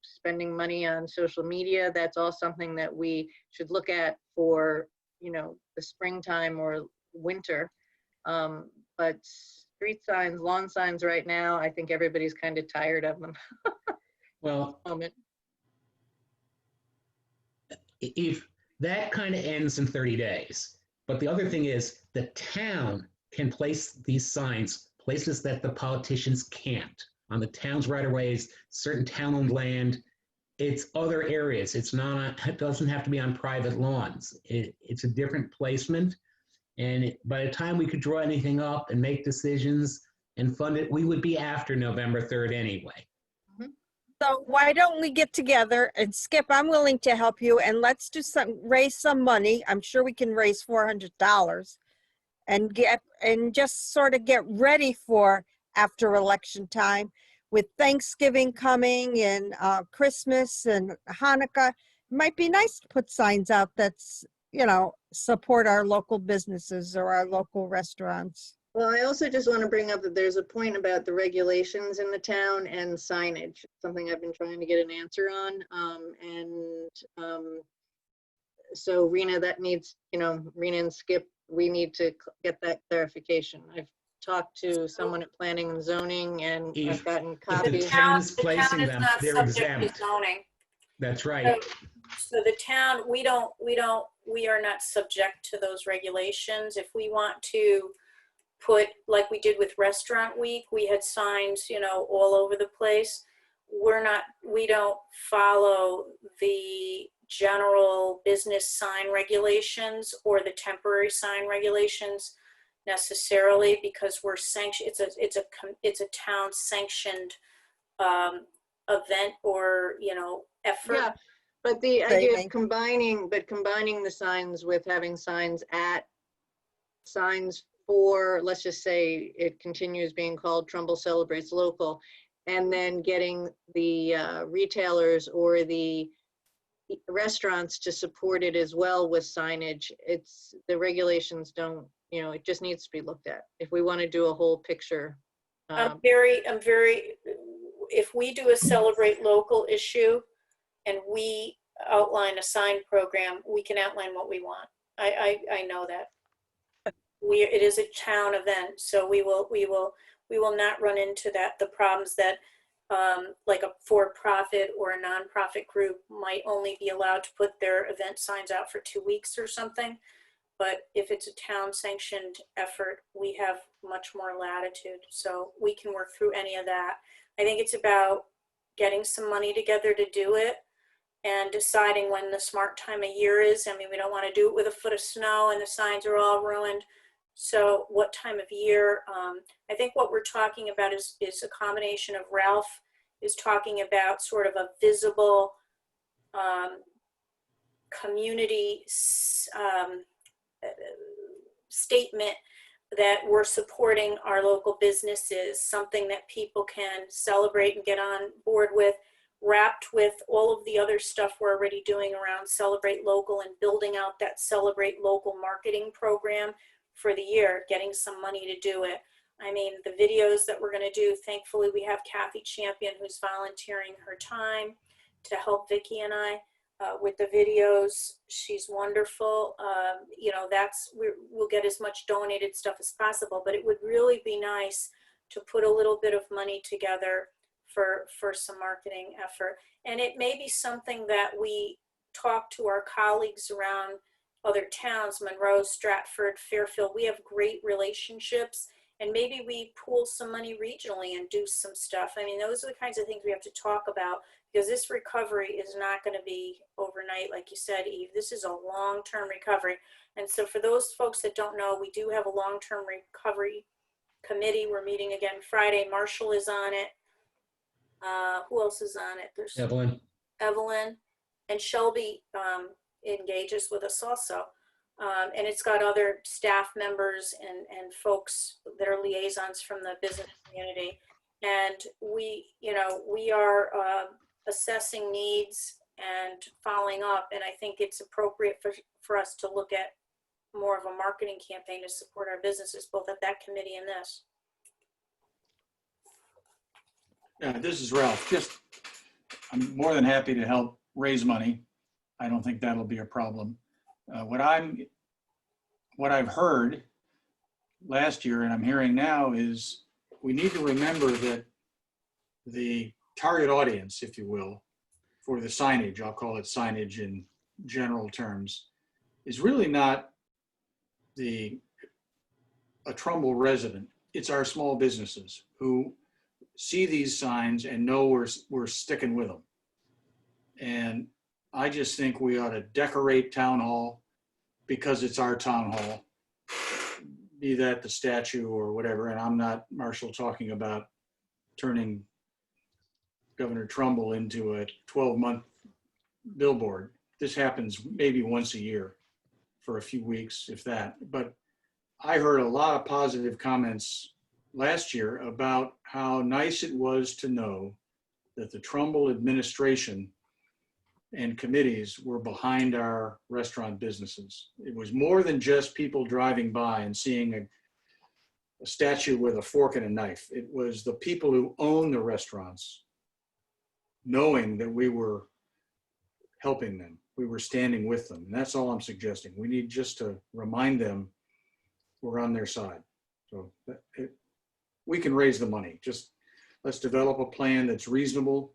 spending money on social media, that's all something that we should look at for, the springtime or winter. But street signs, lawn signs right now, I think everybody's kind of tired of them. Well, Moment. if that kind of ends in 30 days. But the other thing is the town can place these signs places that the politicians can't, on the town's right-of-ways, certain town-owned land. It's other areas. It's not, it doesn't have to be on private lawns. It's a different placement. And by the time we could draw anything up and make decisions and fund it, we would be after November 3rd anyway. So why don't we get together and Skip, I'm willing to help you and let's do raise some money. I'm sure we can raise $400 and just sort of get ready for after election time with Thanksgiving coming and Christmas and Hanukkah. It might be nice to put signs out that's, you know, support our local businesses or our local restaurants. Well, I also just want to bring up that there's a point about the regulations in the town and signage, something I've been trying to get an answer on. So Rena, that needs, you know, Rena and Skip, we need to get that clarification. I've talked to someone at planning and zoning and I've gotten If the copies. town is The town placing is them, not they're subject to exempt. zoning. That's right. So the town, we are not subject to those regulations. If we want to put, like we did with Restaurant Week, we had signs, you know, all over the place. We don't follow the general business sign regulations or the temporary sign regulations necessarily, because we're sanctioned. It's a town sanctioned event or, you know, effort. Yeah, but the idea Saving. of combining the signs with having signs for, let's just say it continues being called Trumbull Celebrates Local, and then getting the retailers or the restaurants to support it as well with signage. It's, the regulations don't, you know, it just needs to be looked at if we want to do a whole picture. I'm very, if we do a Celebrate Local issue and we outline a sign program, we can outline what we want. I know that. It is a town event, so we will not run into the problems that like a for-profit or a nonprofit group might only be allowed to put their event signs out for 2 weeks or something. But if it's a town sanctioned effort, we have much more latitude. So we can work through any of that. I think it's about getting some money together to do it and deciding when the smart time of year is. I mean, we don't want to do it with a foot of snow and the signs are all ruined. So what time of year? I think what we're talking about is a combination of Ralph is talking about sort of a visible community statement that we're supporting our local businesses, something that people can celebrate and get on board with, wrapped with all of the other stuff we're already doing around Celebrate Local and building out that Celebrate Local marketing program for the year, getting some money to do it. I mean, the videos that we're going to do, thankfully we have Kathy Champion who's volunteering her time to help Vicki and I with the videos. She's wonderful. You know, we'll get as much donated stuff as possible, but it would really be nice to put a little bit of money together for some marketing effort. And it may be something that we talk to our colleagues around other towns, Monroe, Stratford, Fairfield. We have great relationships, and maybe we pool some money regionally and do some stuff. I mean, those are the kinds of things we have to talk about, because this recovery is not going to be overnight, like you said, Eve. This is a long-term recovery. And so for those folks that don't know, we do have a long-term recovery committee. We're meeting again Friday. Marshall is on it. Who else is on it? There's Evelyn and Shelby engages with us also. And it's got other staff members and folks that are liaisons from the business community. And we are assessing needs and following up. And I think it's appropriate for us to look at more of a marketing campaign to support our businesses, both at that committee and this. This is Ralph. I'm more than happy to help raise money. I don't think that'll be a problem. What I've heard last year and I'm hearing now is we need to remember that the target audience, if you will, for the signage, I'll call it signage in general terms, is really not a Trumbull resident. It's our small businesses who see these signs and know we're sticking with them. And I just think we ought to decorate town hall because it's our town hall, be that the statue or whatever. And I'm not, Marshall, talking about turning Governor Trumbull into a 12-month billboard. This happens maybe once a year for a few weeks, if that. But I heard a lot of positive comments last year about how nice it was to know that the Trumbull administration and committees were behind our restaurant businesses. It was more than just people driving by and seeing a statue with a fork and a knife. It was the people who own the restaurants knowing that we were helping them. We were standing with them. And that's all I'm suggesting. We need just to remind them we're on their side. So we can raise the money. Just let's develop a plan that's reasonable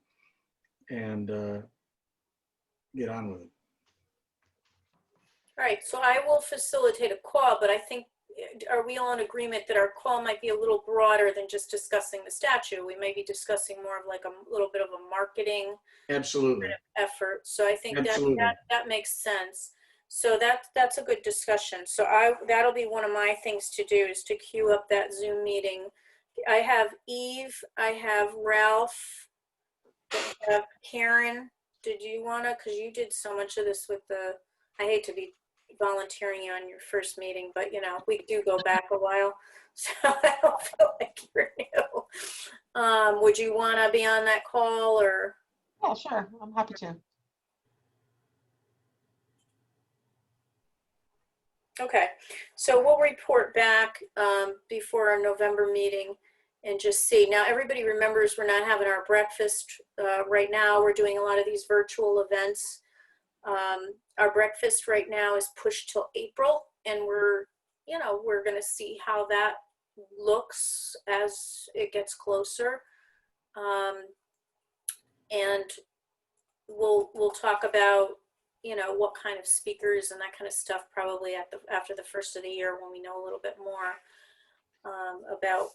and get on with it. All right, so I will facilitate a call, but I think, are we all in agreement that our call might be a little broader than just discussing the statue? We may be discussing more of like a little bit of a marketing Absolutely. effort. So I think Absolutely. that makes sense. So that's a good discussion. So that'll be one of my things to do, is to queue up that Zoom meeting. I have Eve, I have Ralph, I have Karen. Did you wanna, cause you did so much of this with I hate to be volunteering you on your first meeting, but we do go back a while. So I don't feel like you're new. Would you wanna be on that call or? Yeah, sure. I'm happy to. Okay, so we'll report back before our November meeting and just see. Now, everybody remembers we're not having our breakfast right now. We're doing a lot of these virtual events. Our breakfast right now is pushed till April, and we're going to see how that looks as it gets closer. And we'll talk about what kind of speakers and that kind of stuff probably after the first of the year, when we know a little bit more about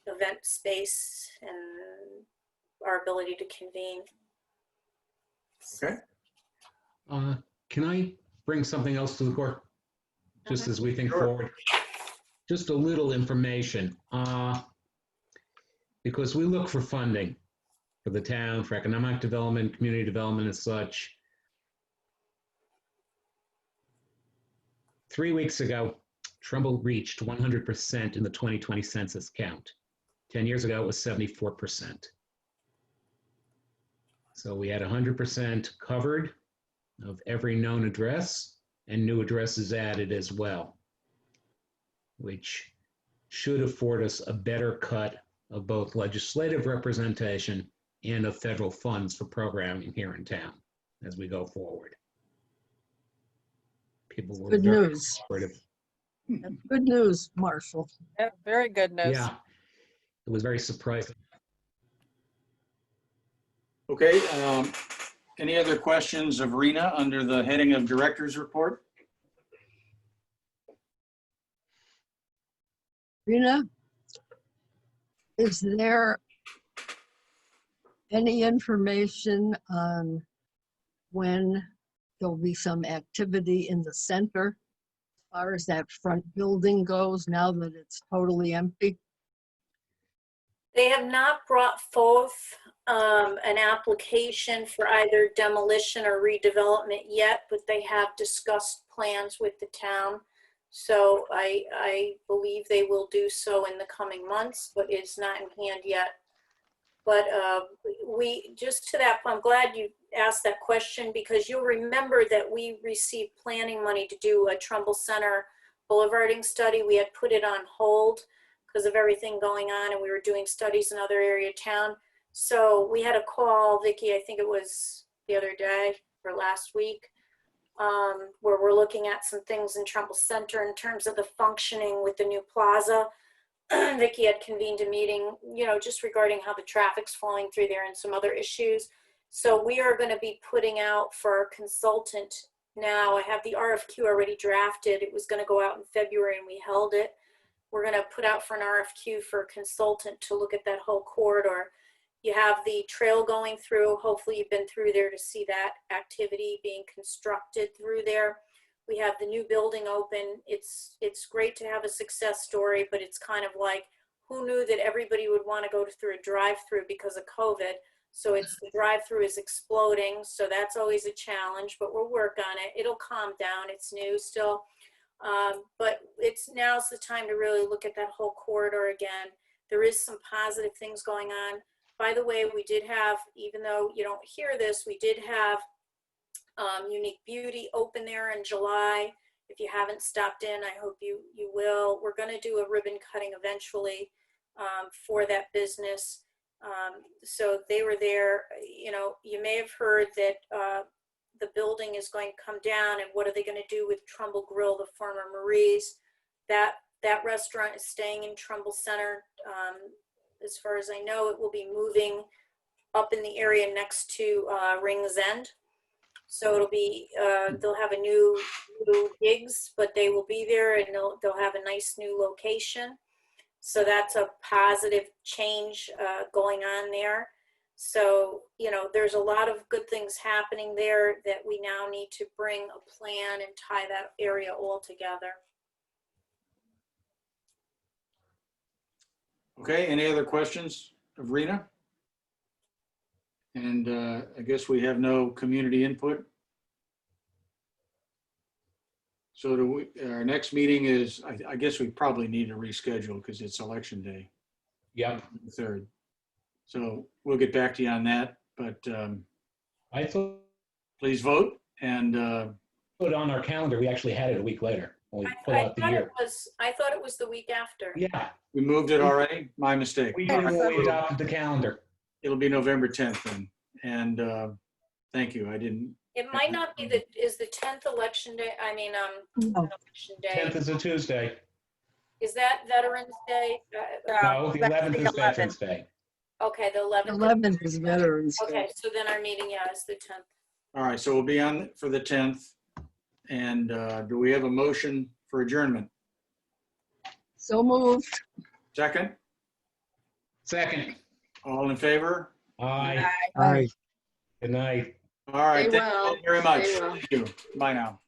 event space and our ability to convene. Okay. Can I bring something else to the court? Just as we think Sure. forward? Just a little information. Because we look for funding for the town, for economic development, community development and such. 3 weeks ago, Trumbull reached 100% in the 2020 census count. 10 years ago, it was 74%. So we had 100% covered of every known address, and new addresses added as well, which should afford us a better cut of both legislative representation and of federal funds for programming here in town as we go forward. People were Good very news. supportive. That's good news, Marshall. Yeah, very good news. Yeah, it was very surprising. Okay. Any other questions of Rena under the heading of Director's Report? Rena, is there any information on when there'll be some activity in the center as far as that front building goes, now that it's totally empty? They have not brought forth an application for either demolition or redevelopment yet, but they have discussed plans with the town. So I believe they will do so in the coming months, but it's not in hand yet. But just to that point, I'm glad you asked that question, because you'll remember that we received planning money to do a Trumbull Center boulevarding study. We had put it on hold because of everything going on, and we were doing studies in other area of town. So we had a call, Vicki, I think it was the other day or last week, where we're looking at some things in Trumbull Center in terms of the functioning with the new plaza. Vicki had convened a meeting, just regarding how the traffic's flowing through there and some other issues. So we are going to be putting out for our consultant now. I have the RFQ already drafted. It was going to go out in February and we held it. We're going to put out for an RFQ for a consultant to look at that whole corridor. You have the trail going through. Hopefully you've been through there to see that activity being constructed through there. We have the new building open. It's great to have a success story, but it's kind of like, who knew that everybody would want to go through a drive-through because of COVID? So the drive-through is exploding. So that's always a challenge, but we'll work on it. It'll calm down. It's new still. But now's the time to really look at that whole corridor again. There is some positive things going on. By the way, we did have, even though you don't hear this, we did have Unique Beauty open there in July. If you haven't stopped in, I hope you will. We're going to do a ribbon cutting eventually for that business. So they were there. You know, you may have heard that the building is going to come down, and what are they going to do with Trumbull Grill, the former Marie's? That restaurant is staying in Trumbull Center. As far as I know, it will be moving up in the area next to Rings End. So it'll be, they'll have a new gigs, but they will be there, and they'll have a nice new location. So that's a positive change going on there. So, you know, there's a lot of good things happening there that we now need to bring a plan and tie that area all together. Okay, any other questions of Rena? And I guess we have no community input. So our next meeting is, I guess we probably need to reschedule because it's election day, Yep. the 3rd. So we'll get back to you on that, but I thought please vote and put on our calendar, we actually had it a week later when we put out the year. I thought it was the week after. Yeah, we moved it already. My mistake. we did when we adopted the calendar. It'll be November 10th then. And thank you. I didn't. It might not be is the 10th election day? I mean, election day. 10th is a Tuesday. Is that Veterans Day? No, the that's 11th the is Veterans Day. Okay, the 11th. 11th is Veterans Day. Okay, so then our meeting, yeah, is the 10th. All right, so we'll be on for the 10th. And do we have a motion for adjournment? So moved. Second? Second. All in favor? Aye. Aye. Good night. All right, Stay thank you all well. very much. Stay well. Thank you. Bye now.